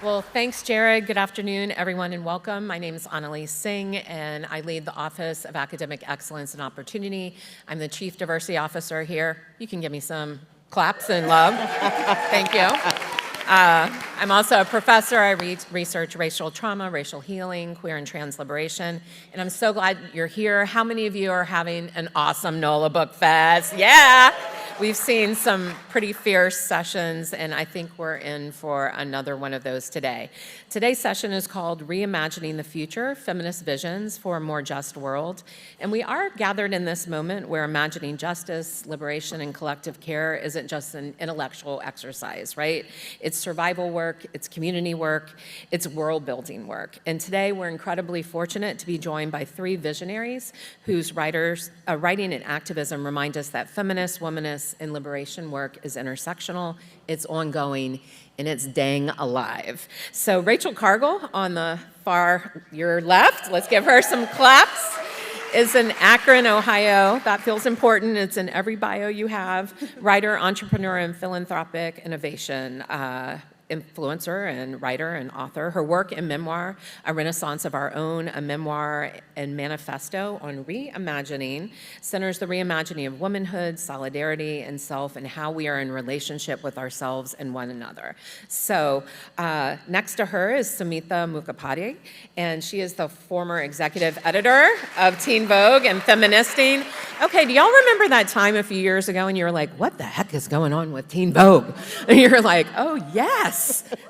Well, thanks, Jared. Good afternoon, everyone, and welcome. My name is Anneliese Singh, and I lead the Office of Academic Excellence and Opportunity. I'm the Chief Diversity Officer here. You can give me some claps and love. Thank you. I'm also a professor. I research racial trauma, racial healing, queer and trans liberation, and I'm so glad you're here. How many of you are having an awesome NOLA Book Fest? Yeah! We've seen some pretty fierce sessions, and I think we're in for another one of those today. Today's session is called Reimagining the Future, Feminist Visions for a More Just World. And we are gathered in this moment where imagining justice, liberation, and collective care isn't just an intellectual exercise, right? It's survival work, it's community work, it's world-building work. And today we're incredibly fortunate to be joined by three visionaries whose writing and activism remind us that feminist, womanist, and liberation work is intersectional, it's ongoing, and it's dang alive. So Rachel Cargle on the your left, let's give her some claps, is in Akron, Ohio. That feels important. It's in every bio you have. Writer, entrepreneur, and philanthropic innovation. Influencer and writer and author. Her work and memoir, A Renaissance of Our Own, a memoir and manifesto on reimagining, centers the reimagining of womanhood, solidarity, and self, and how we are in relationship with ourselves and one another. So next to her is Samhita Mukhopadhyay, and she is the former executive editor of Teen Vogue and Feministing. Okay, do y'all remember that time a few years ago and you were like, what the heck is going on with Teen Vogue? And you're like, oh yes,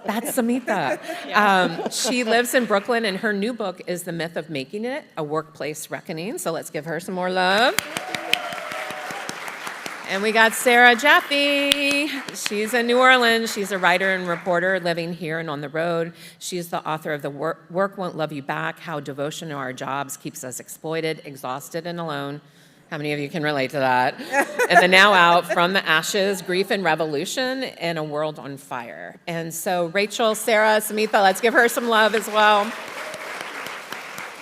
that's Samhita. She lives in Brooklyn, and her new book is The Myth of Making It, A Workplace Reckoning. So let's give her some more love. And we got Sarah Jaffe. She's in New Orleans. She's a writer and reporter living here and on the road. She's the author of The Work Won't Love You Back, How Devotion to Our Jobs Keeps Us Exploited, Exhausted, and Alone. How many of you can relate to that? And then now out, From the Ashes, Grief and Revolution, and A World on Fire. And so Rachel, Sarah, Samhita, let's give her some love as well.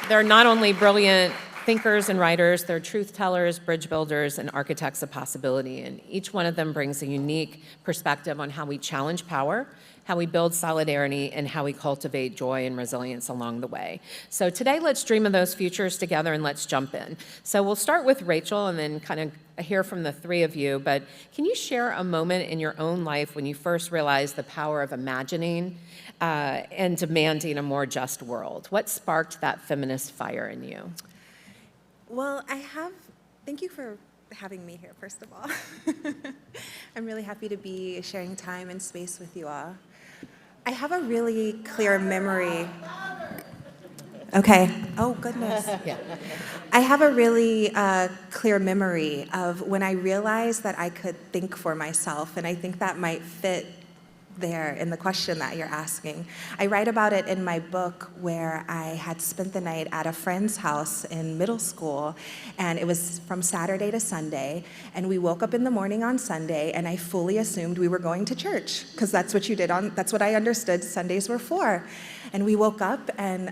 They're not only brilliant thinkers and writers, they're truth tellers, bridge builders, and architects of possibility. And each one of them brings a unique perspective on how we challenge power, how we build solidarity, and how we cultivate joy and resilience along the way. So today, let's dream of those futures together and let's jump in. So we'll start with Rachel and then kind of hear from the three of you, but can you share a moment in your own life when you first realized the power of imagining and demanding a more just world? What sparked that feminist fire in you? Well, thank you for having me here, first of all. I'm really happy to be sharing time and space with you all. I have a really clear memory. Okay. Oh, goodness. Yeah. I have a really clear memory of when I realized that I could think for myself, and I think that might fit there in the question that you're asking. I write about it in my book where I had spent the night at a friend's house in middle school, and it was from Saturday to Sunday, and we woke up in the morning on Sunday, and I fully assumed we were going to church, because that's what you did that's what I understood Sundays were for. And we woke up, and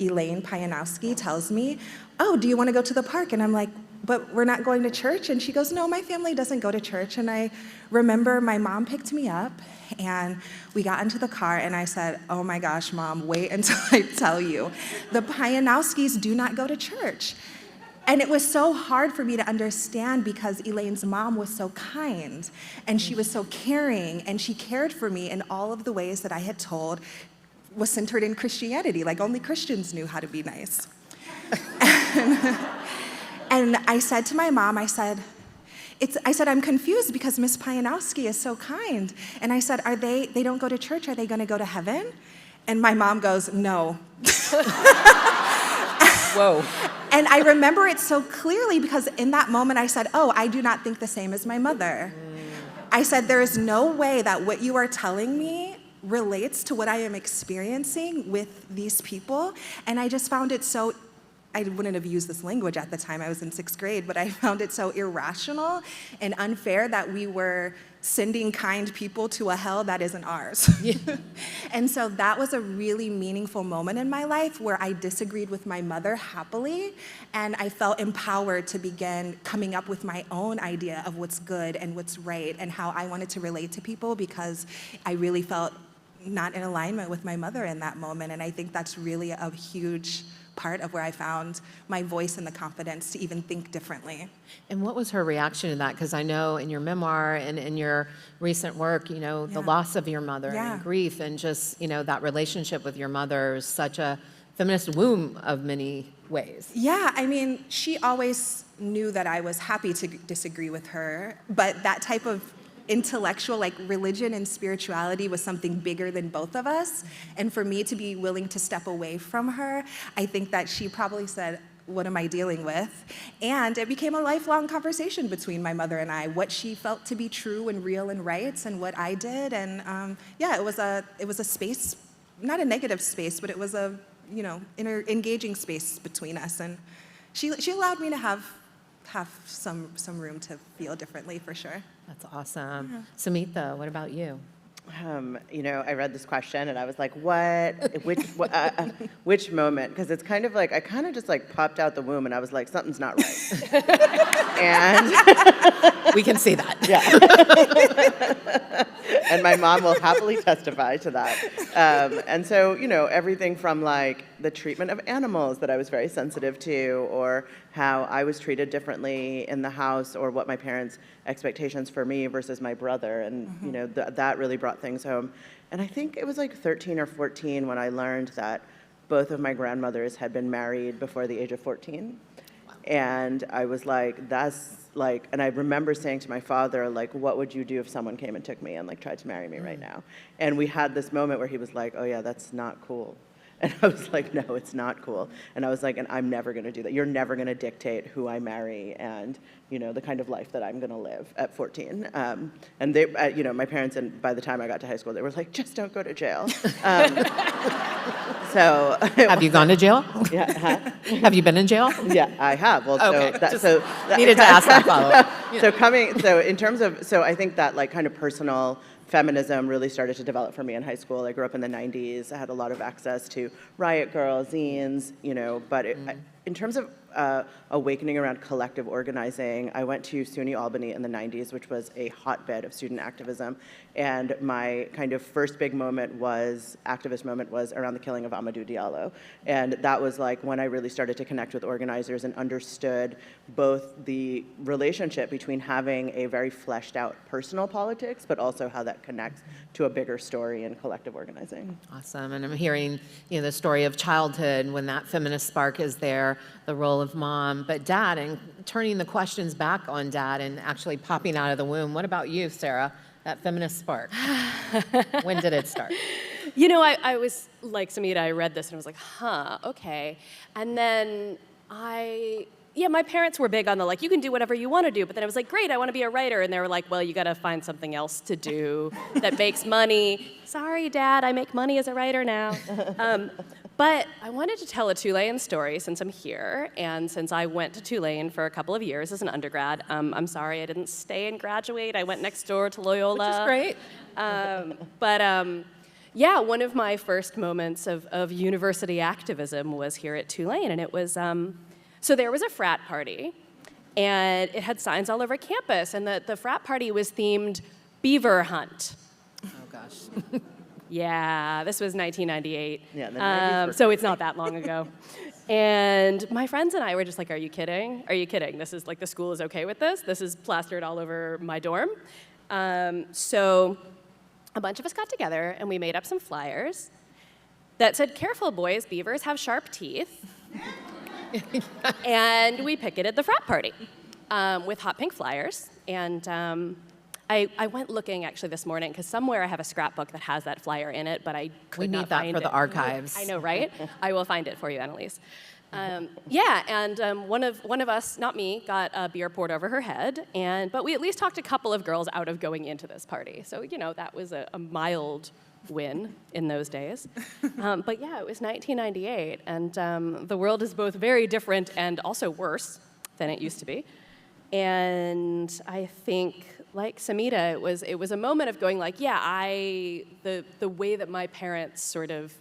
Elaine Pajanowski tells me, oh, do you want to go to the park? And I'm like, but we're not going to church? And she goes, no, my family doesn't go to church. And I remember my mom picked me up, and we got into the car, and I said, oh my gosh, Mom, wait until I tell you. The Pajanowskis do not go to church. And it was so hard for me to understand because Elaine's mom was so kind, and she was so caring, and she cared for me in all of the ways that I had told was centered in Christianity, like only Christians knew how to be nice. And I said to my mom, I said, I'm confused because Miss Pajanowski is so kind. And I said, they don't go to church, are they gonna go to heaven? And my mom goes, no. Whoa. And I remember it so clearly because in that moment I said, oh, I do not think the same as my mother. I said, there is no way that what you are telling me relates to what I am experiencing with these people. And I just found it so, I wouldn't have used this language at the time, I was in 6th grade, but I found it so irrational and unfair that we were sending kind people to a hell that isn't ours. Yeah. And so that was a really meaningful moment in my life where I disagreed with my mother happily, and I felt empowered to begin coming up with my own idea of what's good and what's right and how I wanted to relate to people, because I really felt not in alignment with my mother in that moment. And I think that's really a huge part of where I found my voice and the confidence to even think differently. And what was her reaction to that? Because I know in your memoir and in your recent work, the Yeah. loss of your mother Yeah. and grief and just, that relationship with your mother is such a feminist womb of many ways. Yeah, I mean, she always knew that I was happy to disagree with her, but that type of intellectual, like religion and spirituality was something bigger than both of us. And for me to be willing to step away from her, I think that she probably said, what am I dealing with? And it became a lifelong conversation between my mother and I, what she felt to be true and real and right, and what I did. And yeah, it was a space, not a negative space, but it was a engaging space between us. And she allowed me to have some room to feel differently, for sure. That's awesome. Yeah. Samhita, what about you? I read this question and I was like, which moment? Because it's kind of like, I kind of just like popped out the womb and I was like, something's not right. We can see that. Yeah. And my mom will happily testify to that. And so, everything from like the treatment of animals that I was very sensitive to, or how I was treated differently in the house, or what my parents' expectations for me versus my brother. And, that really brought things home. And I think it was like 13 or 14 when I learned that both of my grandmothers had been married before the age of 14. And I was like, that's like, and I remember saying to my father, like, what would you do if someone came and took me and like tried to marry me right now? And we had this moment where he was like, oh yeah, that's not cool. And I was like, no, it's not cool. And I was like, and I'm never going to do that. You're never going to dictate who I marry and, the kind of life that I'm going to live at 14. And they, my parents, and by the time I got to high school, they were like, just don't go to jail. So have you gone to jail? Yeah. Huh? Have you been in jail? Yeah, I have. Well, okay. that needed to ask that follow-up. Yeah. So I think that like kind of personal feminism really started to develop for me in high school. I grew up in the 90s. I had a lot of access to Riot Girl, zines, but in terms of awakening around collective organizing, I went to SUNY Albany in the 90s, which was a hotbed of student activism. And my kind of first big activist moment was around the killing of Amadou Diallo. And that was like when I really started to connect with organizers and understood both the relationship between having a very fleshed out personal politics, but also how that connects to a bigger story in collective organizing. Awesome. And I'm hearing, the story of childhood when that feminist spark is there, the role of mom, but dad, and turning the questions back on dad and actually popping out of the womb. What about you, Sarah? That feminist spark. When did it start? I was like Samhita, I read this and I was like, okay. And then my parents were big on the, like, you can do whatever you want to do. But then I was like, great, I want to be a writer. And they were like, well, you got to find something else to do that makes money. Sorry, Dad, I make money as a writer now. But I wanted to tell a Tulane story since I'm here, and since I went to Tulane for a couple of years as an undergrad. I'm sorry I didn't stay and graduate. I went next door to Loyola. Which is great. Yeah, one of my first moments of university activism was here at Tulane, and it was, so there was a frat party, and it had signs all over campus, and the frat party was themed beaver hunt. Oh, gosh. Yeah, this was 1998. Yeah, the 90s so it's not that long ago. And my friends and I were just like, are you kidding? Are you kidding? This is like, the school is okay with this? This is plastered all over my dorm. So a bunch of us got together and we made up some flyers that said, careful boys, beavers have sharp teeth. And we picketed the frat party with hot pink flyers. And I went looking actually this morning because somewhere I have a scrapbook that has that flyer in it, but I could not find it. We need that for the archives. I know, right? I will find it for you, Anneliese. One of us, not me, got a beer poured over her head, but we at least talked a couple of girls out of going into this party. So, that was a mild win in those days. But yeah, it was 1998, and the world is both very different and also worse than it used to be. And I think, like Samhita, it was a moment of going like, the way that my parents sort of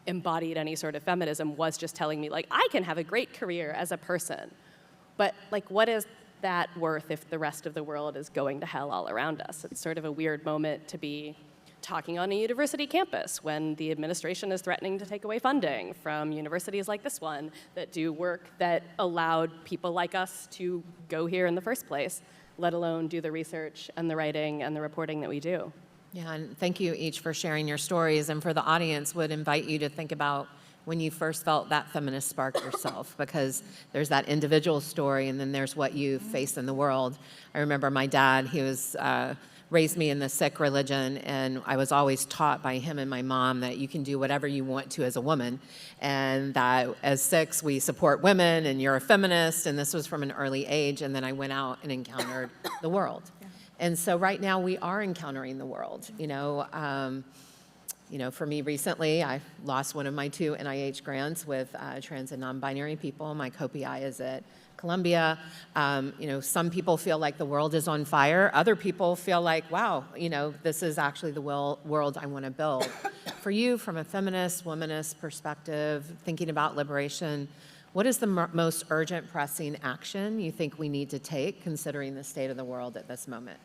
embodied any sort of feminism was just telling me, like, I can have a great career as a person, but like, what is that worth if the rest of the world is going to hell all around us? It's sort of a weird moment to be talking on a university campus when the administration is threatening to take away funding from universities like this one that do work that allowed people like us to go here in the first place, let alone do the research and the writing and the reporting that we do. Yeah, and thank you each for sharing your stories. And for the audience, would invite you to think about when you first felt that feminist spark yourself, because there's that individual story and then there's what you face in the world. I remember my dad, he was raised me in the Sikh religion, and I was always taught by him and my mom that you can do whatever you want to as a woman, and that as Sikhs, we support women, and you're a feminist, and this was from an early age, and then I went out and encountered the world. And so right now we are encountering the world. For me recently, I lost one of my 2 NIH grants with trans and non-binary people. My co-PI is at Columbia. Some people feel like the world is on fire. Other people feel like, wow, this is actually the world I want to build. For you, from a feminist, womanist perspective, thinking about liberation, what is the most urgent, pressing action you think we need to take, considering the state of the world at this moment?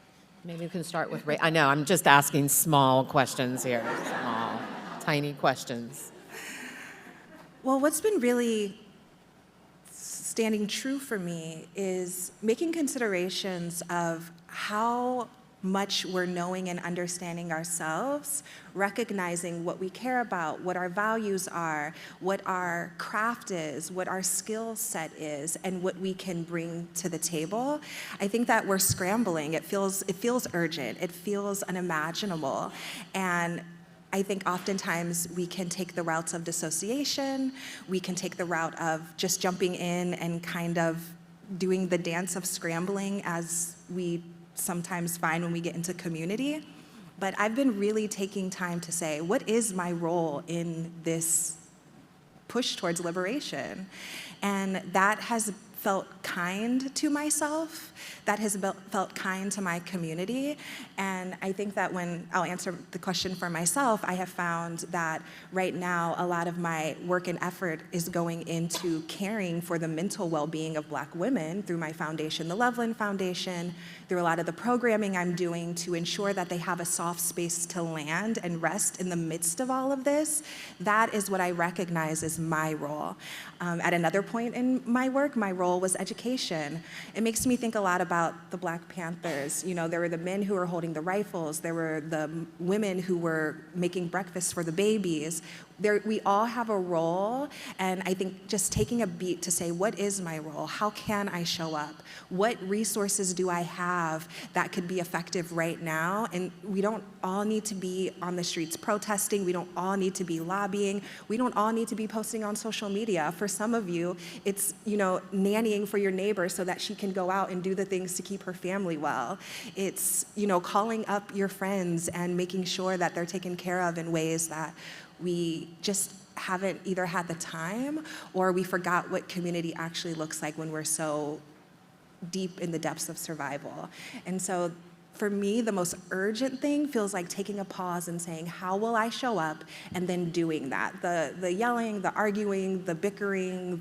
Maybe we can start with Ray. I know, I'm just asking small questions here, small, tiny questions. Well, what's been really standing true for me is making considerations of how much we're knowing and understanding ourselves, recognizing what we care about, what our values are, what our craft is, what our skill set is, and what we can bring to the table. I think that we're scrambling. It feels urgent. It feels unimaginable. And I think oftentimes we can take the routes of dissociation. We can take the route of just jumping in and kind of doing the dance of scrambling as we sometimes find when we get into community. But I've been really taking time to say, what is my role in this push towards liberation? And that has felt kind to myself, that has felt kind to my community. And I think that when I'll answer the question for myself, I have found that right now a lot of my work and effort is going into caring for the mental well-being of Black women through my foundation, the Loveland Foundation, through a lot of the programming I'm doing to ensure that they have a soft space to land and rest in the midst of all of this. That is what I recognize as my role. At another point in my work, my role was education. It makes me think a lot about the Black Panthers. There were the men who were holding the rifles. There were the women who were making breakfast for the babies. We all have a role, and I think just taking a beat to say, what is my role? How can I show up? What resources do I have that could be effective right now? And we don't all need to be on the streets protesting. We don't all need to be lobbying. We don't all need to be posting on social media. For some of you, it's, nannying for your neighbor so that she can go out and do the things to keep her family well. It's, calling up your friends and making sure that they're taken care of in ways that we just haven't either had the time or we forgot what community actually looks like when we're so deep in the depths of survival. And so for me, the most urgent thing feels like taking a pause and saying, how will I show up? And then doing that. The yelling, the arguing, the bickering,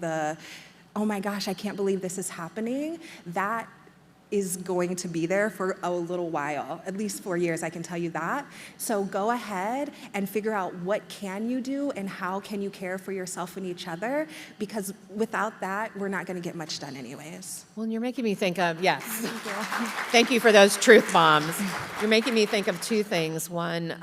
oh my gosh, I can't believe this is happening, that is going to be there for a little while, at least 4 years, I can tell you that. So go ahead and figure out what can you do and how can you care for yourself and each other, because without that, we're not gonna get much done anyways. Well, you're making me think of, yes. Thank you for those truth bombs. You're making me think of 2 things. One,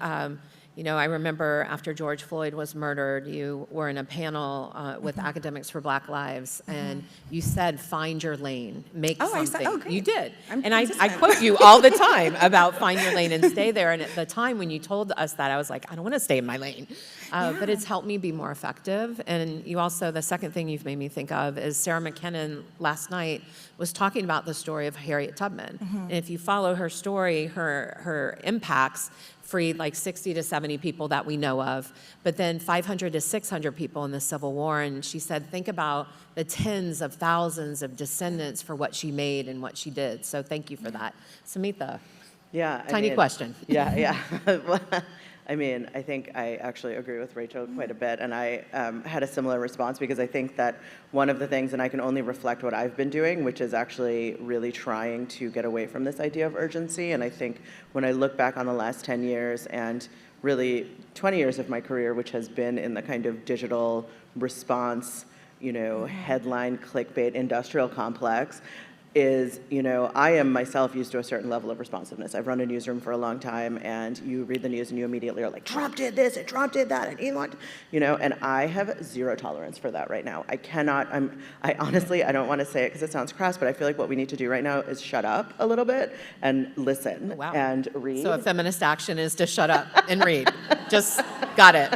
I remember after George Floyd was murdered, you were in a panel with Academics for Black Lives, and you said, find your lane, make something. Great. You did. I'm and I consistent. quote you all the time about find your lane and stay there. And at the time when you told us that, I was like, I don't want to stay in my lane. But it's helped me be more effective. And you also, the second thing you've made me think of is Sarah McKinnon last night was talking about the story of Harriet Tubman. And if you follow her story, her impacts freed like 60 to 70 people that we know of, but then 500 to 600 people in the Civil War. And she said, think about the tens of thousands of descendants for what she made and what she did. So thank you for that. Samhita, Yeah. tiny question. Yeah. I mean, I think I actually agree with Rachel quite a bit, and I had a similar response because I think that one of the things, and I can only reflect what I've been doing, which is actually really trying to get away from this idea of urgency, and I think when I look back on the last 10 years and really 20 years of my career, which has been in the kind of digital response, headline clickbait industrial complex, is, I am myself used to a certain level of responsiveness. I've run a newsroom for a long time, and you read the news and you immediately are like, Trump did this, and Trump did that, and Elon, and I have zero tolerance for that right now. I cannot, I honestly, I don't want to say it because it sounds crass, but I feel like what we need to do right now is shut up a little bit and listen and read. So a feminist action is to shut up and read. Just got it.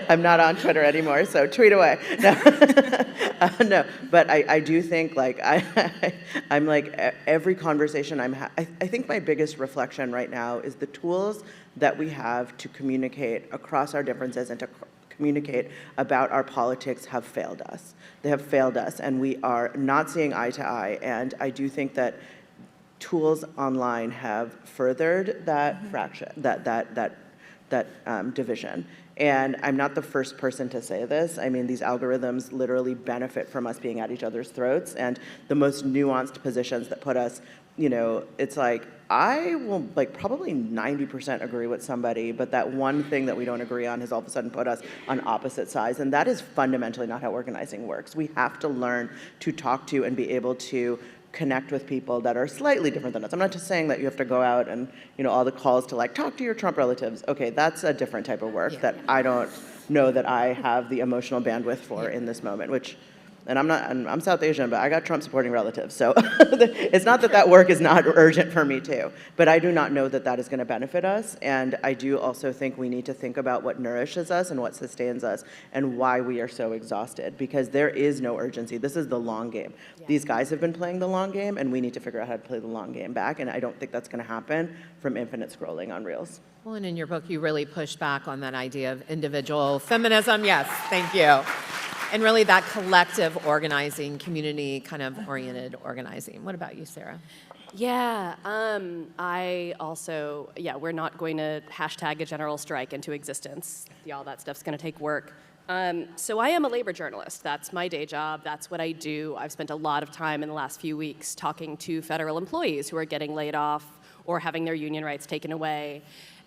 I'm not on Twitter anymore, so tweet away. No, no, but I do think like I'm like every conversation I think my biggest reflection right now is the tools that we have to communicate across our differences and to communicate about our politics have failed us. They have failed us, and we are not seeing eye to eye. And I do think that tools online have furthered that fraction, that division. And I'm not the first person to say this. I mean, these algorithms literally benefit from us being at each other's throats, and the most nuanced positions that put us, it's like, I will like probably 90% agree with somebody, but that one thing that we don't agree on has all of a sudden put us on opposite sides, and that is fundamentally not how organizing works. We have to learn to talk to and be able to connect with people that are slightly different than us. I'm not just saying that you have to go out and, all the calls to like talk to your Trump relatives. Okay, that's a different type of work that I don't know that I have the emotional bandwidth for in this moment, which, and I'm South Asian, but I got Trump supporting relatives. So it's not that work is not urgent for me too, but I do not know that that is going to benefit us. And I do also think we need to think about what nourishes us and what sustains us and why we are so exhausted, because there is no urgency. This is the long game. Yeah. These guys have been playing the long game, and we need to figure out how to play the long game back. And I don't think that's going to happen from infinite scrolling on Reels. Well, and in your book, you really push back on that idea of individual feminism. Yes, thank you. And really that collective organizing, community kind of oriented organizing. What about you, Sarah? Yeah, I also, we're not going to hashtag a general strike into existence. All that stuff's going to take work. So I am a labor journalist. That's my day job. That's what I do. I've spent a lot of time in the last few weeks talking to federal employees who are getting laid off or having their union rights taken away.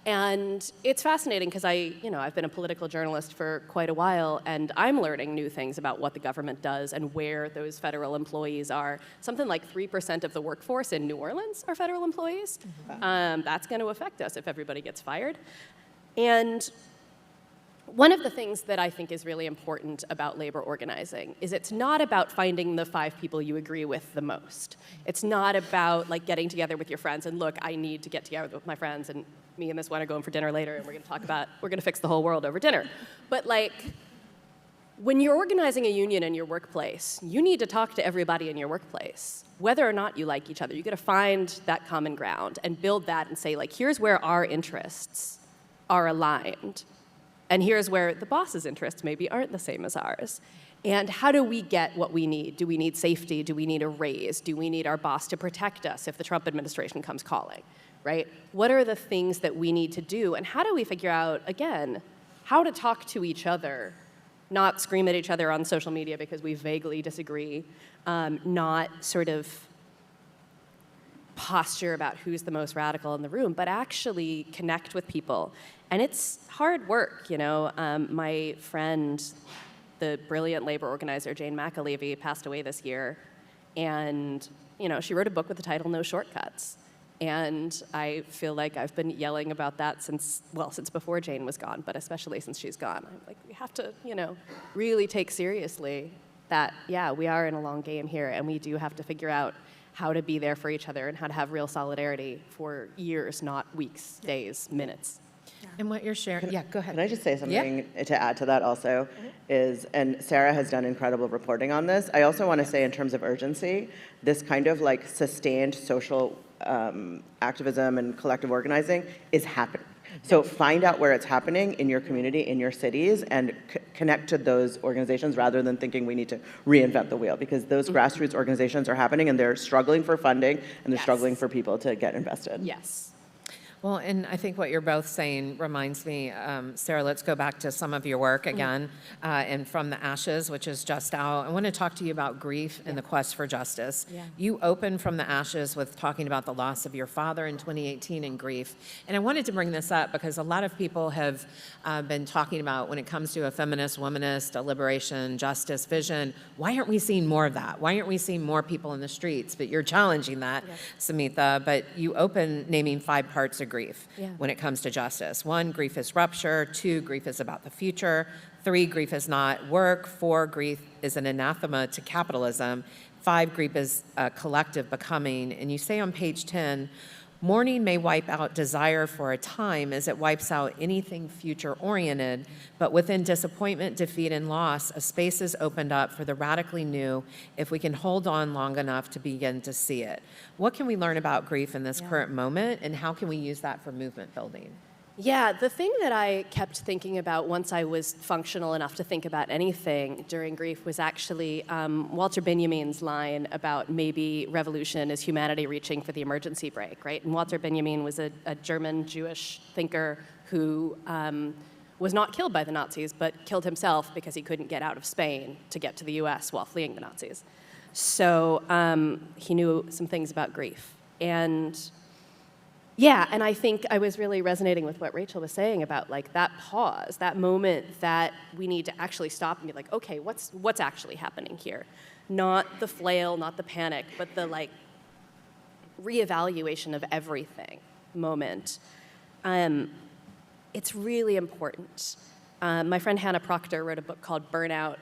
And it's fascinating because I've been a political journalist for quite a while, and I'm learning new things about what the government does and where those federal employees are. Something like 3% of the workforce in New Orleans are federal employees. That's going to affect us if everybody gets fired. And one of the things that I think is really important about labor organizing is it's not about finding the 5 people you agree with the most. It's not about like getting together with your friends and look, I need to get together with my friends, and me and this one are going for dinner later, and we're going to fix the whole world over dinner. But like, when you're organizing a union in your workplace, you need to talk to everybody in your workplace, whether or not you like each other. You got to find that common ground and build that and say, like, here's where our interests are aligned. And here's where the boss's interests maybe aren't the same as ours. And how do we get what we need? Do we need safety? Do we need a raise? Do we need our boss to protect us if the Trump administration comes calling, right? What are the things that we need to do? And how do we figure out, again, how to talk to each other, not scream at each other on social media because we vaguely disagree, not sort of posture about who's the most radical in the room, but actually connect with people. And it's hard work, My friend, the brilliant labor organizer Jane McAlevey, passed away this year. And, she wrote a book with the title No Shortcuts. And I feel like I've been yelling about that since before Jane was gone, but especially since she's gone. I'm like, we have to, really take seriously that, we are in a long game here, and we do have to figure out how to be there for each other and how to have real solidarity for years, not weeks, days, minutes. And what you're sharing, go ahead. Can I just say something to add to that also is, and Sarah has done incredible reporting on this, I also want to say in terms of urgency, this kind of like sustained social activism and collective organizing is happening. So find out where it's happening in your community, in your cities, and connect to those organizations rather than thinking we need to reinvent the wheel, because those grassroots organizations are happening and they're struggling for funding and they're struggling for people to get invested. Yes. Well, and I think what you're both saying reminds me, Sarah, let's go back to some of your work again, and From the Ashes, which is just out. I want to talk to you about grief and the quest for justice. Yeah. You opened From the Ashes with talking about the loss of your father in 2018 and grief. And I wanted to bring this up because a lot of people have been talking about when it comes to a feminist, womanist, a liberation, justice vision, why aren't we seeing more of that? Why aren't we seeing more people in the streets? But you're challenging that, Samhita, but you open naming 5 parts of grief when it comes to justice. 1, grief is rupture. 2, grief is about the future. 3, grief is not work. 4, grief is an anathema to capitalism. 5, grief is a collective becoming. And you say on page 10, mourning may wipe out desire for a time as it wipes out anything future-oriented, but within disappointment, defeat, and loss, a space is opened up for the radically new if we can hold on long enough to begin to see it. What can we learn about grief in this current moment, and how can we use that for movement building? Yeah, the thing that I kept thinking about once I was functional enough to think about anything during grief was actually Walter Benjamin's line about maybe revolution is humanity reaching for the emergency brake, right? And Walter Benjamin was a German Jewish thinker who was not killed by the Nazis, but killed himself because he couldn't get out of Spain to get to the US while fleeing the Nazis. So he knew some things about grief. And yeah, and I think I was really resonating with what Rachel was saying about like that pause, that moment that we need to actually stop and be like, okay, what's actually happening here? Not the flail, not the panic, but the like reevaluation of everything moment. It's really important. My friend Hannah Proctor wrote a book called Burnout.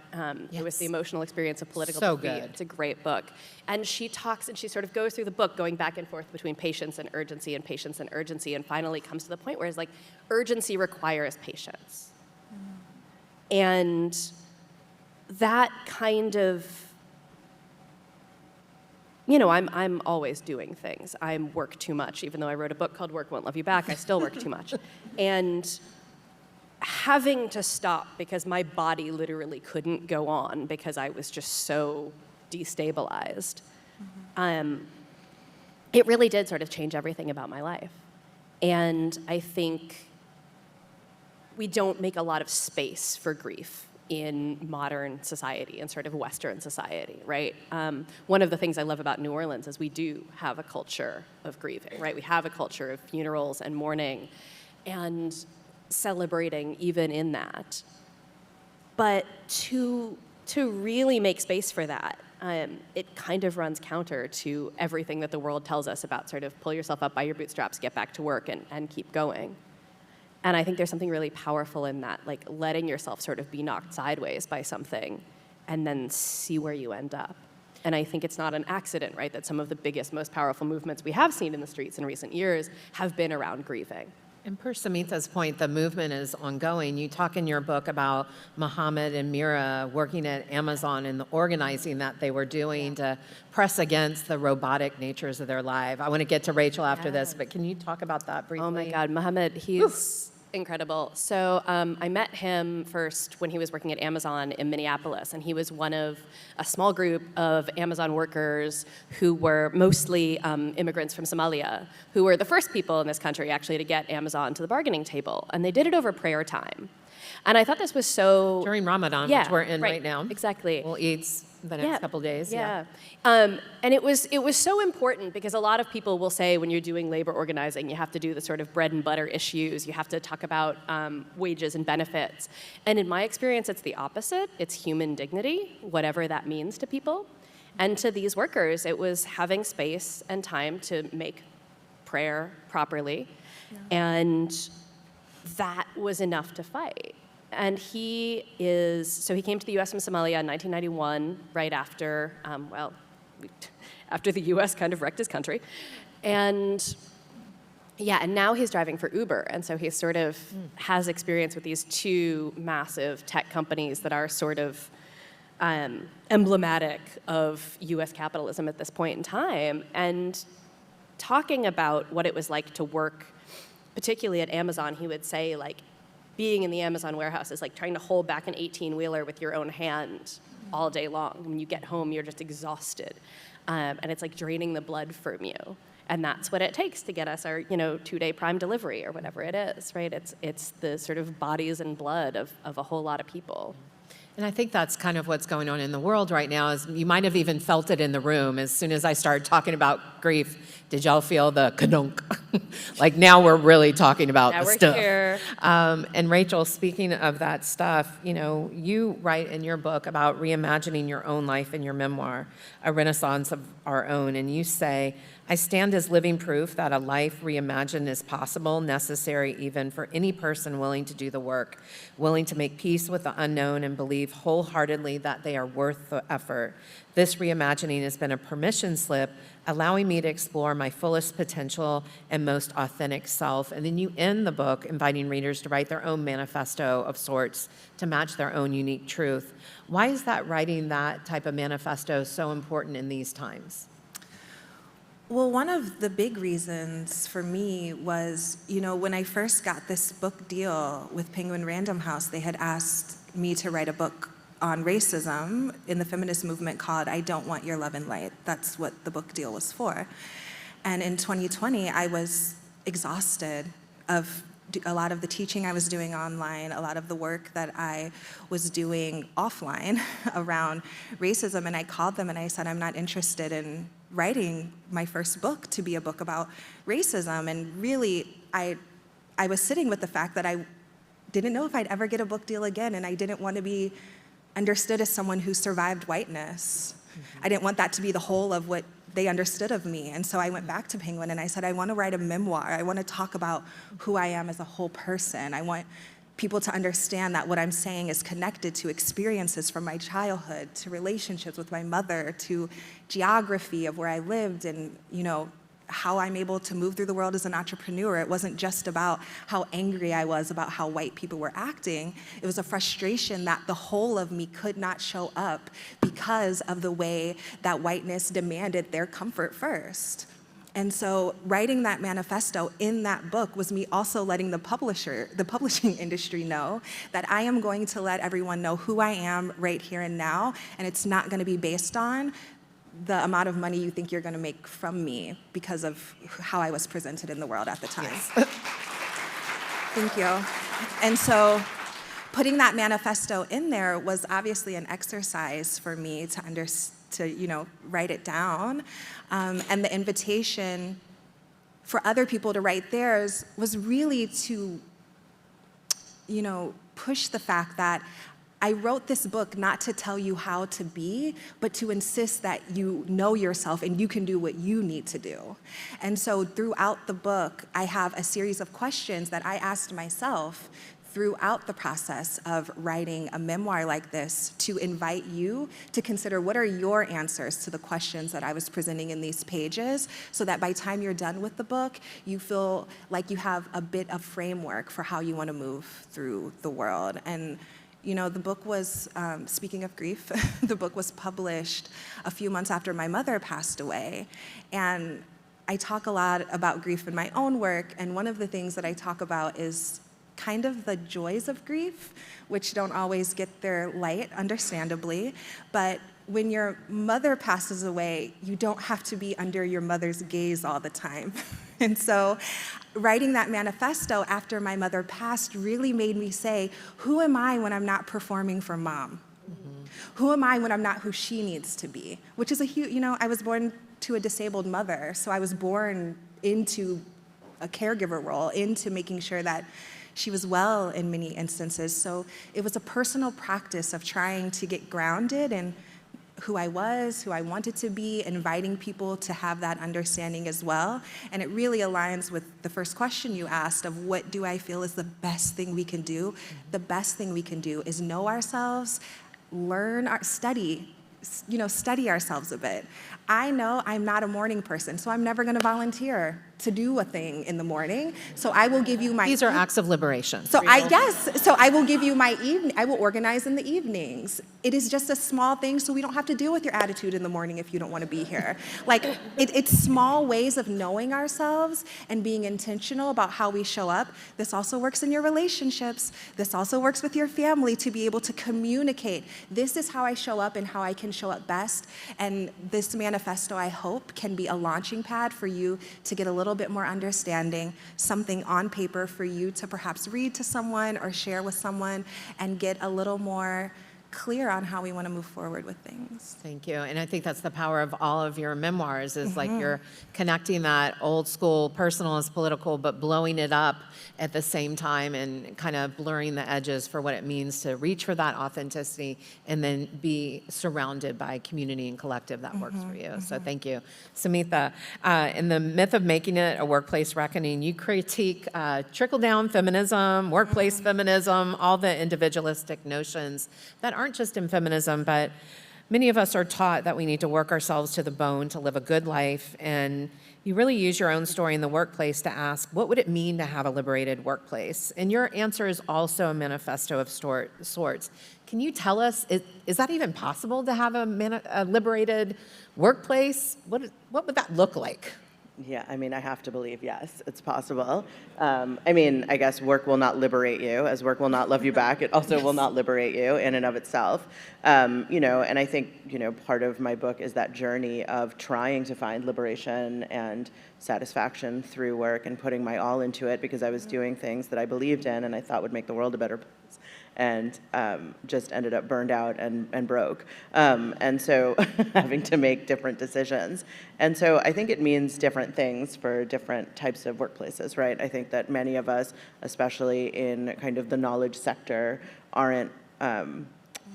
It was the emotional experience of political So defeat. good. It's a great book. And she talks and she sort of goes through the book going back and forth between patience and urgency and patience and urgency and finally comes to the point where it's like urgency requires patience. And that kind of, you know, I'm always doing things. I work too much. Even though I wrote a book called Work Won't Love You Back, I still work too much. And having to stop because my body literally couldn't go on because I was just so destabilized. It really did sort of change everything about my life. And I think we don't make a lot of space for grief in modern society and sort of Western society, right? One of the things I love about New Orleans is we do have a culture of grieving, right? We have a culture of funerals and mourning and celebrating even in that. But to really make space for that, it kind of runs counter to everything that the world tells us about sort of pull yourself up by your bootstraps, get back to work, and keep going. And I think there's something really powerful in that, like letting yourself sort of be knocked sideways by something and then see where you end up. And I think it's not an accident, right, that some of the biggest, most powerful movements we have seen in the streets in recent years have been around grieving. And per Samhita's point, the movement is ongoing. You talk in your book about Muhammad and Mira working at Amazon and the organizing that they were doing to press against the robotic natures of their life. I want to get to Rachel after this, but can you talk about that briefly? Oh my God, Muhammad, he's incredible. So I met him first when he was working at Amazon in Minneapolis, and he was one of a small group of Amazon workers who were mostly immigrants from Somalia, who were the first people in this country actually to get Amazon to the bargaining table, and they did it over prayer time. And I thought this was so... During Ramadan, which we're in right now. Exactly. We'll eat the next couple days. Yeah. And it was so important because a lot of people will say when you're doing labor organizing, you have to do the sort of bread and butter issues. You have to talk about wages and benefits. And in my experience, it's the opposite. It's human dignity, whatever that means to people. And to these workers, it was having space and time to make prayer properly. Yeah. And that was enough to fight. And he came to the US from Somalia in 1991, right after, after the US kind of wrecked his country. And and now he's driving for Uber. And so he sort of has experience with these two massive tech companies that are sort of emblematic of US capitalism at this point in time. And talking about what it was like to work, particularly at Amazon, he would say, like, being in the Amazon warehouse is like trying to hold back an 18-wheeler with your own hand all day long. When you get home, you're just exhausted. And it's like draining the blood from you. And that's what it takes to get us our, 2-day prime delivery or whatever it is, right? It's the sort of bodies and blood of a whole lot of people. And I think that's kind of what's going on in the world right now. Is you might have even felt it in the room as soon as I started talking about grief. Did y'all feel the kadunk? Like now we're really talking about Now the we're stuff. here. And Rachel, speaking of that stuff, you write in your book about reimagining your own life in your memoir, A Renaissance of Our Own, and you say, I stand as living proof that a life reimagined is possible, necessary even for any person willing to do the work, willing to make peace with the unknown and believe wholeheartedly that they are worth the effort. This reimagining has been a permission slip, allowing me to explore my fullest potential and most authentic self. And then you end the book inviting readers to write their own manifesto of sorts to match their own unique truth. Why is that writing that type of manifesto so important in these times? Well, one of the big reasons for me was, when I first got this book deal with Penguin Random House, they had asked me to write a book on racism in the feminist movement called I Don't Want Your Love and Light. That's what the book deal was for. And in 2020, I was exhausted of a lot of the teaching I was doing online, a lot of the work that I was doing offline around racism. And I called them and I said, I'm not interested in writing my first book to be a book about racism. And really, I was sitting with the fact that I didn't know if I'd ever get a book deal again, and I didn't want to be understood as someone who survived whiteness. Mm-hmm. I didn't want that to be the whole of what they understood of me. And so I went back to Penguin and I said, I want to write a memoir. I want to talk about who I am as a whole person. I want people to understand that what I'm saying is connected to experiences from my childhood, to relationships with my mother, to geography of where I lived, and how I'm able to move through the world as an entrepreneur. It wasn't just about how angry I was about how white people were acting. It was a frustration that the whole of me could not show up because of the way that whiteness demanded their comfort first. And so writing that manifesto in that book was me also letting the publishing industry know that I am going to let everyone know who I am right here and now, and it's not going to be based on the amount of money you think you're going to make from me because of how I was presented in the world at the time. Yes. Thank you. And so putting that manifesto in there was obviously an exercise for me to write it down. And the invitation for other people to write theirs was really to, push the fact that I wrote this book not to tell you how to be, but to insist that you know yourself and you can do what you need to do. And so throughout the book, I have a series of questions that I asked myself throughout the process of writing a memoir like this to invite you to consider what are your answers to the questions that I was presenting in these pages, so that by the time you're done with the book, you feel like you have a bit of framework for how you want to move through the world. And the book was, speaking of grief, the book was published a few months after my mother passed away. And I talk a lot about grief in my own work, and one of the things that I talk about is kind of the joys of grief, which don't always get their light, understandably. But when your mother passes away, you don't have to be under your mother's gaze all the time. And so writing that manifesto after my mother passed really made me say, who am I when I'm not performing for mom? Mm-hmm. Who am I when I'm not who she needs to be? Which is a huge, I was born to a disabled mother, so I was born into a caregiver role, into making sure that she was well in many instances. So it was a personal practice of trying to get grounded in who I was, who I wanted to be, inviting people to have that understanding as well. And it really aligns with the first question you asked of what do I feel is the best thing we can do? The best thing we can do is know ourselves, study ourselves a bit. I know I'm not a morning person, so I'm never gonna volunteer to do a thing in the morning. So I will give you my... These are acts of liberation. So I will give you my evening. I will organize in the evenings. It is just a small thing, so we don't have to deal with your attitude in the morning if you don't want to be here. It's small ways of knowing ourselves and being intentional about how we show up. This also works in your relationships. This also works with your family, to be able to communicate. This is how I show up and how I can show up best. And this manifesto manifesto, I hope, can be a launching pad for you to get a little bit more understanding, something on paper for you to perhaps read to someone or share with someone, and get a little more clear on how we want to move forward with things. Thank you. And I think that's the power of all of your memoirs is like you're connecting that old school personal as political, but blowing it up at the same time and kind of blurring the edges for what it means to reach for that authenticity and then be surrounded by community and collective that works for you. So thank you. Samhita, in the myth of making it a workplace reckoning, you critique trickle-down feminism, workplace feminism, all the individualistic notions that aren't just in feminism, but many of us are taught that we need to work ourselves to the bone to live a good life. And you really use your own story in the workplace to ask, what would it mean to have a liberated workplace? And your answer is also a manifesto of sorts. Can you tell us, is that even possible to have a liberated workplace? What would that look like? Yeah, I mean, I have to believe, yes, it's possible. I mean, I guess work will not liberate you, as work will not love you back. It also will not liberate you in and of itself. You know, and I think, you know, part of my book is that journey of trying to find liberation and satisfaction through work and putting my all into it because I was doing things that I believed in and I thought would make the world a better place. And just ended up burned out and broke. And so having to make different decisions. And so I think it means different things for different types of workplaces, right? I think that many of us, especially in kind of the knowledge sector, aren't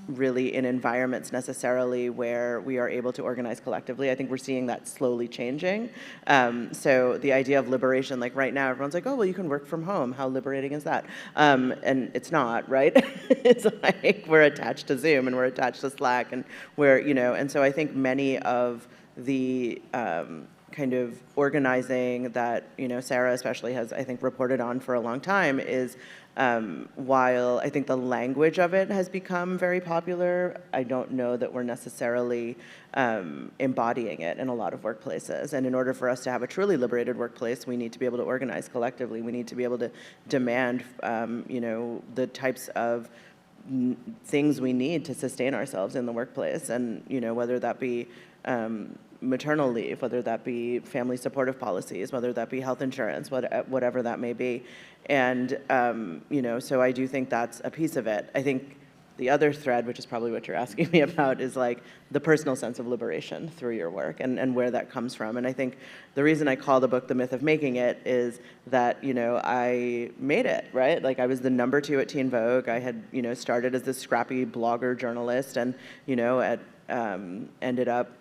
really in environments necessarily where we are able to organize collectively. I think we're seeing that slowly changing. So the idea of liberation, like right now, everyone's like, oh, well, you can work from home. How liberating is that? And it's not, right? It's like we're attached to Zoom and we're attached to Slack and we're, you know, and so I think many of the kind of organizing that, you know, Sarah especially has, I think, reported on for a long time is while I think the language of it has become very popular, I don't know that we're necessarily embodying it in a lot of workplaces. And in order for us to have a truly liberated workplace, we need to be able to organize collectively. We need to be able to demand, you know, the types of things we need to sustain ourselves in the workplace. And, you know, whether that be maternal leave, whether that be family supportive policies, whether that be health insurance, whatever that may be. And, you know, so I do think that's a piece of it. I think the other thread, which is probably what you're asking me about, is like the personal sense of liberation through your work and where that comes from. And I think the reason I call the book The Myth of Making It is that, you know, I made it, right? Like I was the #2 at Teen Vogue. I had, you know, started as this scrappy blogger journalist and, you know, ended up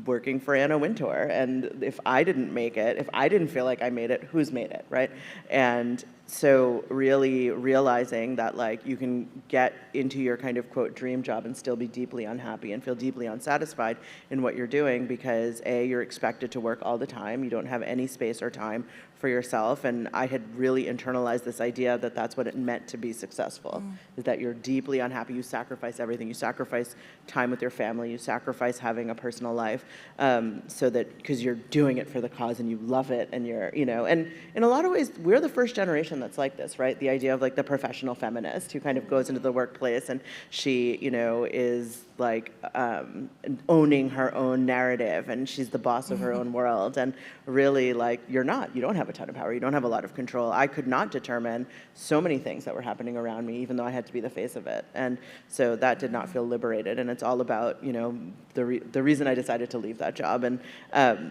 working for Anna Wintour. And if I didn't make it, if I didn't feel like I made it, who's made it, right? And so really realizing that like you can get into your kind of quote dream job and still be deeply unhappy and feel deeply unsatisfied in what you're doing because A, you're expected to work all the time. You don't have any space or time for yourself. And I had really internalized this idea that that's what it meant to be successful, is that you're deeply unhappy, you sacrifice everything. You sacrifice time with your family, you sacrifice having a personal life, so that, because you're doing it for the cause and you love it and you're, you know, and in a lot of ways, we're the first generation that's like this, right? The idea of like the professional feminist who kind of goes into the workplace and she, you know, is like owning her own narrative and she's the boss of her own world. And really like, you don't have a ton of power. You don't have a lot of control. I could not determine so many things that were happening around me, even though I had to be the face of it. And so that did not feel liberated. And it's all about, you know, the reason I decided to leave that job. And,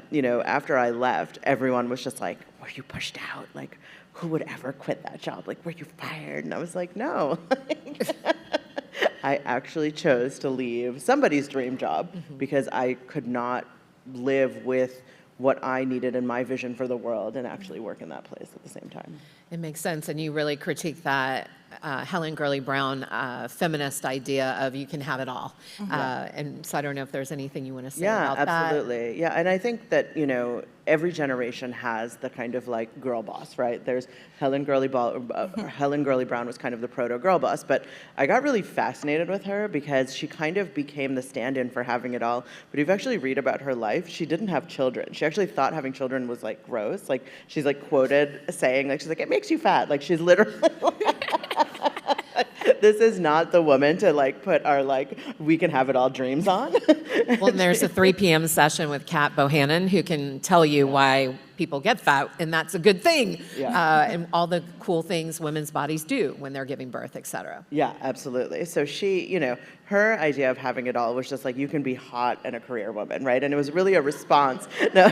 you know, after I left, everyone was just like, were you pushed out? Like, who would ever quit that job? Like, were you fired? And I was like, no. I actually chose to leave somebody's dream job because I could not live with what I needed in my vision for the world and actually work in that place at the same time. It makes sense, and you really critique that Helen Gurley Brown feminist idea of you can have it all. And so I don't know if there's anything you want to say about that. Yeah, absolutely. Yeah, and I think that, you know, every generation has the kind of like girl boss, right? There's Helen Gurley Brown was kind of the proto girl boss, but I got really fascinated with her because she kind of became the stand-in for having it all. But if you actually read about her life, she didn't have children. She actually thought having children was like gross. Like she's like quoted saying, like she's like, it makes you fat. Like she's literally This is not the woman to like put our like we can have it all dreams on. Well, and there's a 3 p.m. session with Kat Bohannon who can tell you why people get fat, and that's a good thing. Yeah. And all the cool things women's bodies do when they're giving birth, et cetera. Yeah, absolutely. So she, her idea of having it all was just like, you can be hot and a career woman, right? And it was really a response. No,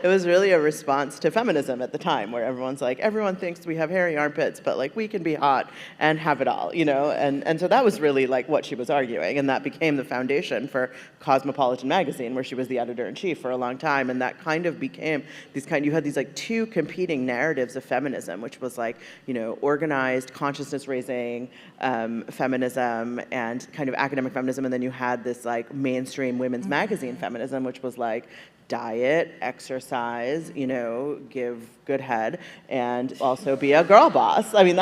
it was really a response to feminism at the time, where everyone's like, everyone thinks we have hairy armpits, but like we can be hot and have it all, And so that was really like what she was arguing, and that became the foundation for Cosmopolitan magazine, where she was the editor-in-chief for a long time, and that kind of became you had these like two competing narratives of feminism, which was like, organized consciousness-raising feminism and kind of academic feminism, and then you had this like mainstream women's magazine feminism, which was like diet, exercise, give good head, and also be a girl boss. I mean,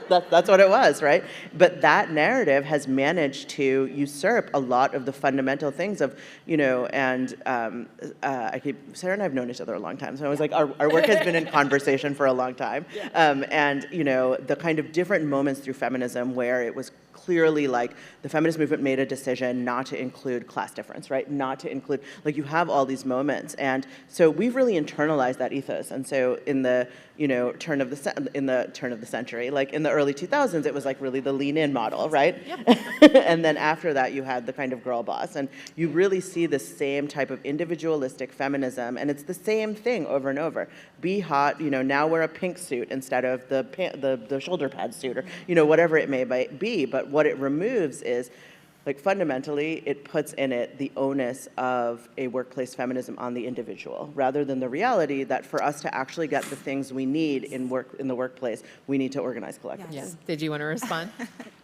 that's what it was, right? But that narrative has managed to usurp a lot of the fundamental things of, and Sarah and I have known each other a long time, so I was like, our work has been in conversation for a long time. And, the kind of different moments through feminism where it was clearly like the feminist movement made a decision not to include class difference, right? Not to include, like you have all these moments. And so we've really internalized that ethos. And so in the, turn of the century, like in the early 2000s, it was like really the lean in model, right? And then after that, you had the kind of girl boss. And you really see the same type of individualistic feminism. And it's the same thing over and over. Be hot, now wear a pink suit instead of the shoulder pad suit, or, whatever it may be. But what it removes is, like fundamentally, it puts in it the onus of a workplace feminism on the individual, rather than the reality that for us to actually get the things we need in the workplace, we need to organize collectively. Yes. Did you want to respond?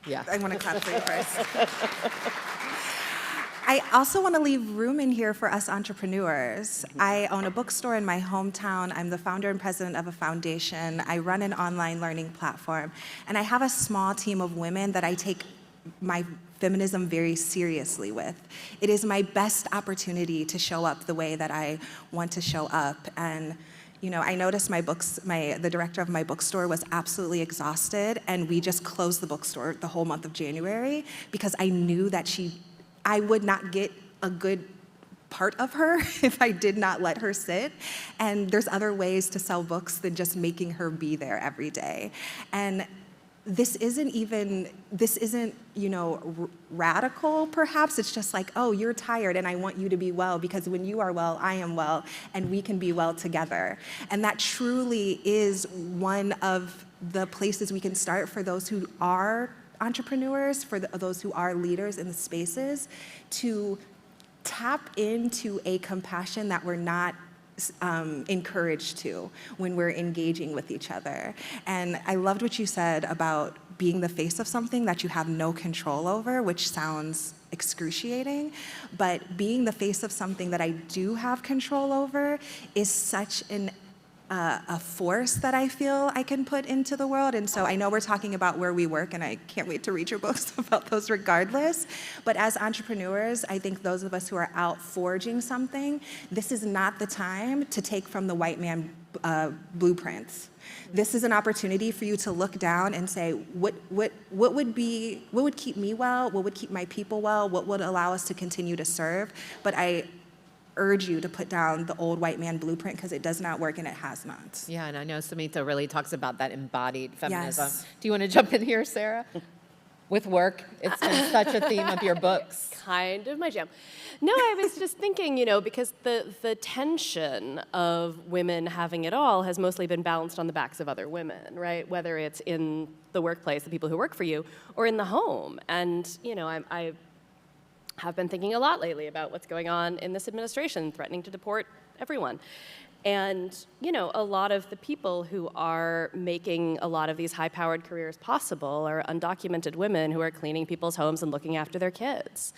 Yeah. I want to clap for you first. I also want to leave room in here for us entrepreneurs. I own a bookstore in my hometown. I'm the founder and president of a foundation. I run an online learning platform. And I have a small team of women that I take my feminism very seriously with. It is my best opportunity to show up the way that I want to show up. And I noticed the director of my bookstore was absolutely exhausted, and we just closed the bookstore the whole month of January because I knew that I would not get a good part of her if I did not let her sit. And there's other ways to sell books than just making her be there every day. And this isn't, radical perhaps. It's just like, oh, you're tired and I want you to be well, because when you are well, I am well, and we can be well together. And that truly is one of the places we can start for those who are entrepreneurs, for those who are leaders in the spaces, to tap into a compassion that we're not encouraged to when we're engaging with each other. And I loved what you said about being the face of something that you have no control over, which sounds excruciating, but being the face of something that I do have control over is such a force that I feel I can put into the world. And so I know we're talking about where we work, and I can't wait to read your books about those regardless. But as entrepreneurs, I think those of us who are out forging something, this is not the time to take from the white man blueprints. This is an opportunity for you to look down and say, what would keep me well? What would keep my people well? What would allow us to continue to serve? But I urge you to put down the old white man blueprint, because it does not work and it has not. Yeah, and I know Samhita really talks about that embodied feminism. Yes. Do you want to jump in here, Sarah? With work, it's been such a theme of your books. Kind of my jam. No, I was just thinking, because the tension of women having it all has mostly been balanced on the backs of other women, right? Whether it's in the workplace, the people who work for you, or in the home. And, I have been thinking a lot lately about what's going on in this administration, threatening to deport everyone. And, a lot of the people who are making a lot of these high-powered careers possible are undocumented women who are cleaning people's homes and looking after their kids.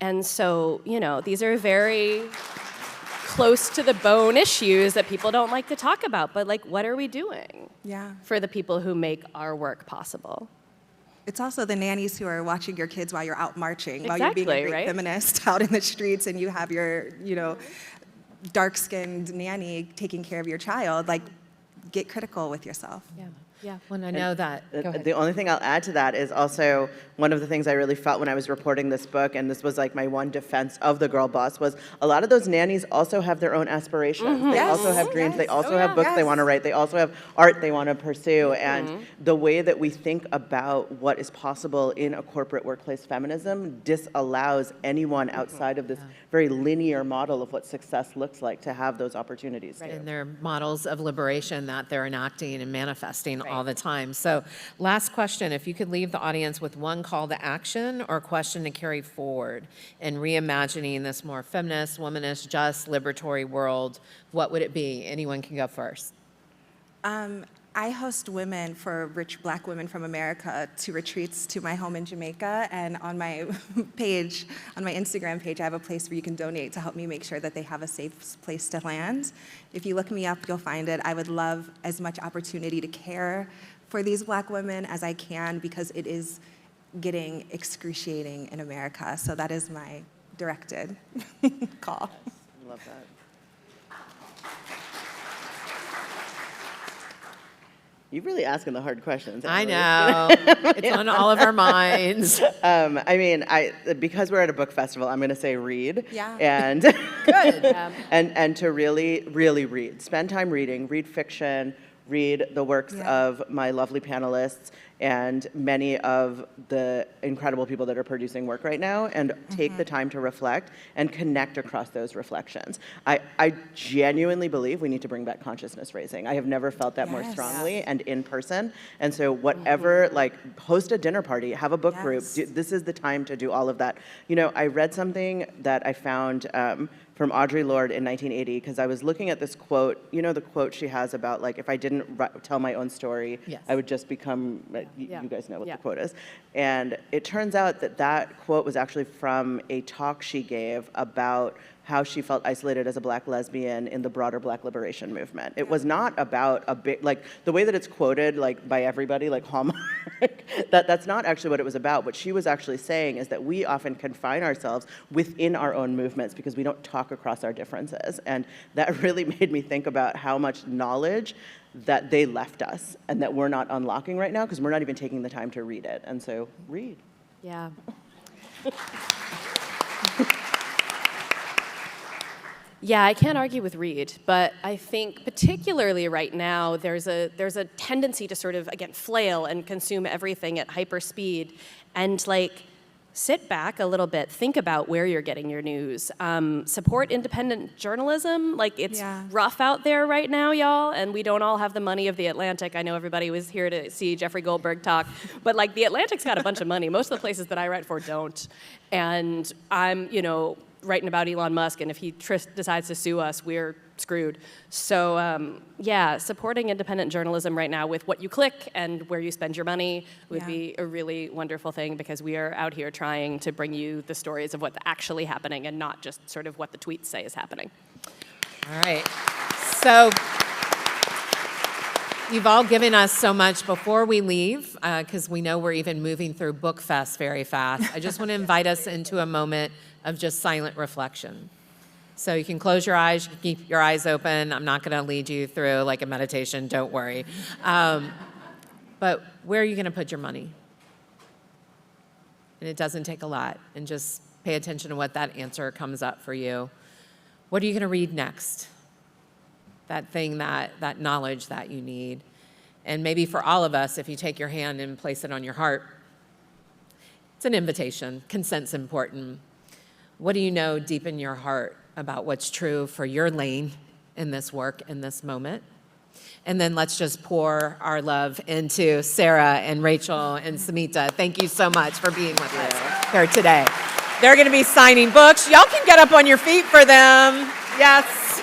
And so, these are very close to the bone issues that people don't like to talk about. But, what are we doing for the people who make our work possible? It's also the nannies who are watching your kids while you're out marching, Exactly, while you're being a great right? feminist out in the streets, and you have your, dark-skinned nanny taking care of your child. Get critical with yourself. Yeah. Yeah. When I know that, go ahead. The only thing I'll add to that is also one of the things I really felt when I was reporting this book, and this was like my one defense of the girl boss, was a lot of those nannies also have their own aspirations. They Yes. also have dreams. Yes. They also Oh, have yeah. books they Yes. want to write. They also have art they want to pursue. And the way that we think about what is possible in a corporate workplace feminism disallows anyone outside of this very linear model of what success looks like to have those opportunities too. And they're models of liberation that they're enacting and manifesting all the time. So last question, if you could leave the audience with one call to action or question to carry forward in reimagining this more feminist, womanist, just, liberatory world, what would it be? Anyone can go first. I host women for rich Black women from America to retreats to my home in Jamaica, and on my page, on my Instagram page, I have a place where you can donate to help me make sure that they have a safe place to land. If you look me up, you'll find it. I would love as much opportunity to care for these Black women as I can, because it is getting excruciating in America. So that is my directed call. I love that. You're really asking the hard questions. I Anneliese. know, it's on all of our minds. I mean, because we're at a book festival, I'm going to say read. Yeah. And Good. and to really, really read. Spend time reading. Read fiction. Read the works of my lovely panelists and many of the incredible people that are producing work right now, and take the time to reflect and connect across those reflections. I genuinely believe we need to bring back consciousness raising. I have never felt that more Yes. strongly and in person. And so whatever, like, host a dinner party, have a book group. Yes. This is the time to do all of that. You know, I read something that I found from Audre Lorde in 1980, because I was looking at this quote, you know, the quote she has about, like, if I didn't tell my own story, Yes. I would just become, Yeah. you guys know what Yeah. the quote is. And it turns out that that quote was actually from a talk she gave about how she felt isolated as a Black lesbian in the broader Black liberation movement. It was not about a big, like, the way that it's quoted, like, by everybody, like Hallmark, that's not actually what it was about. What she was actually saying is that we often confine ourselves within our own movements because we don't talk across our differences. And that really made me think about how much knowledge that they left us and that we're not unlocking right now because we're not even taking the time to read it. And so, read. Yeah. Yeah, I can't argue with read, but I think particularly right now there's a tendency to sort of, again, flail and consume everything at hyper speed, and like sit back a little bit, think about where you're getting your news, support independent journalism. Like, it's rough out there right now, y'all, and we don't all have the money of The Atlantic. I know everybody was here to see Jeffrey Goldberg talk, but like The Atlantic's got a bunch of money. Most of the places that I write for don't, and I'm, writing about Elon Musk, and if he decides to sue us, we're screwed. So yeah, supporting independent journalism right now with what you click and where you spend your money would be a really wonderful thing, because we are out here trying to bring you the stories of what's actually happening and not just sort of what the tweets say is happening. All right. So you've all given us so much. Before we leave, because we know we're even moving through Bookfest very fast, I just want to invite us into a moment of just silent reflection. So you can close your eyes, you can keep your eyes open. I'm not going to lead you through like a meditation, don't worry. But where are you going to put your money? And it doesn't take a lot. And just pay attention to what that answer comes up for you. What are you going to read next? That thing, that knowledge that you need. And maybe for all of us, if you take your hand and place it on your heart, it's an invitation. Consent's important. What do you know deep in your heart about what's true for your lane in this work, in this moment? And then let's just pour our love into Sarah and Rachel and Samhita. Thank you so much for being with us here today. They're going to be signing books. Y'all can get up on your feet for them. Yes.